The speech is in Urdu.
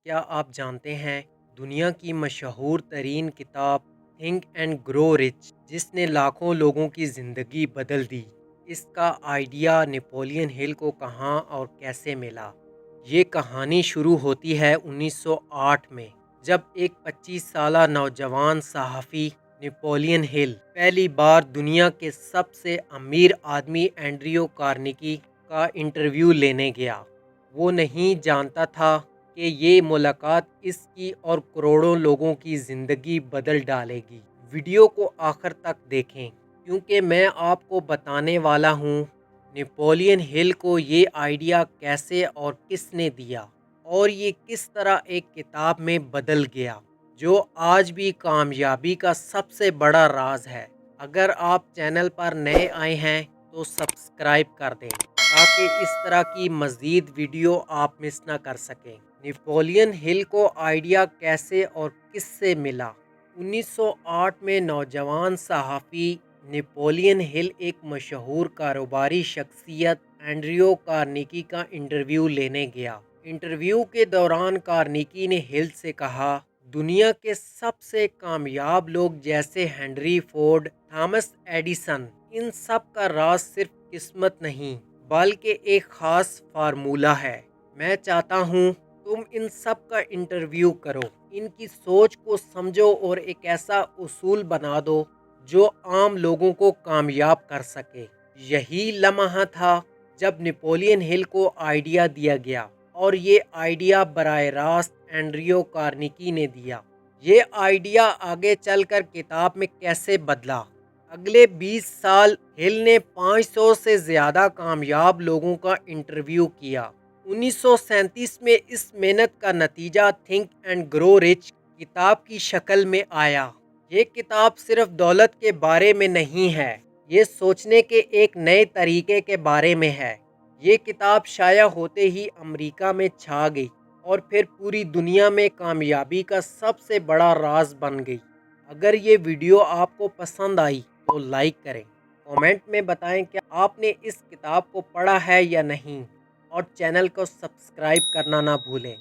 کیا آپ جانتے ہیں دنیا کی مشہور ترین کتاب تھنک اینڈ گرو رچ جس نے لاکھوں لوگوں کی زندگی بدل دی، اس کا آئیڈیا نیپولین ہل کو کہاں اور کیسے ملا؟ یہ کہانی شروع ہوتی ہے 1908 میں، جب ایک 25 سالہ نوجوان صحافی نیپولین ہل پہلی بار دنیا کے سب سے امیر آدمی اینڈریو کارنیگی کا انٹرویو لینے گیا۔ وہ نہیں جانتا تھا کہ یہ ملاقات اس کی اور کروڑوں لوگوں کی زندگی بدل ڈالے گی۔ ویڈیو کو آخر تک دیکھیں کیونکہ میں آپ کو بتانے والا ہوں نیپولین ہل کو یہ آئیڈیا کیسے اور کس نے دیا، اور یہ کس طرح ایک کتاب میں بدل گیا جو آج بھی کامیابی کا سب سے بڑا راز ہے۔ اگر آپ چینل پر نئے آئے ہیں تو سبسکرائب کر دیں تاکہ اس طرح کی مزید ویڈیو آپ مس نہ کر سکیں۔ نیپولین ہل کو آئیڈیا کیسے اور کس سے ملا؟ 1908 میں نوجوان صحافی نیپولین ہل ایک مشہور کاروباری شخصیت اینڈریو کارنیگی کا انٹرویو لینے گیا۔ انٹرویو کے دوران کارنیگی نے ہل سے کہا، دنیا کے سب سے کامیاب لوگ جیسے ہنری فورڈ، تھامس ایڈیسن، ان سب کا راز صرف قسمت نہیں بلکہ ایک خاص فارمولہ ہے۔ میں چاہتا ہوں تم ان سب کا انٹرویو کرو، ان کی سوچ کو سمجھو اور ایک ایسا اصول بنا دو جو عام لوگوں کو کامیاب کر سکے۔ یہی لمحہ تھا جب نیپولین ہل کو آئیڈیا دیا گیا، اور یہ آئیڈیا براہ راست اینڈریو کارنیگی نے دیا۔ یہ آئیڈیا آگے چل کر کتاب میں کیسے بدلا؟ اگلے 20 سال ہل نے 500 سے زیادہ کامیاب لوگوں کا انٹرویو کیا۔ 1937 میں اس محنت کا نتیجہ تھنک اینڈ گرو رچ کتاب کی شکل میں آیا۔ یہ کتاب صرف دولت کے بارے میں نہیں ہے، یہ سوچنے کے ایک نئے طریقے کے بارے میں ہے۔ یہ کتاب شائع ہوتے ہی امریکہ میں چھا گئی اور پھر پوری دنیا میں کامیابی کا سب سے بڑا راز بن گئی۔ اگر یہ ویڈیو آپ کو پسند آئی تو لائک کریں، کامنٹ میں بتائیں کہ آپ نے اس کتاب کو پڑھا ہے یا نہیں، اور چینل کو سبسکرائب کرنا نہ بھولیں۔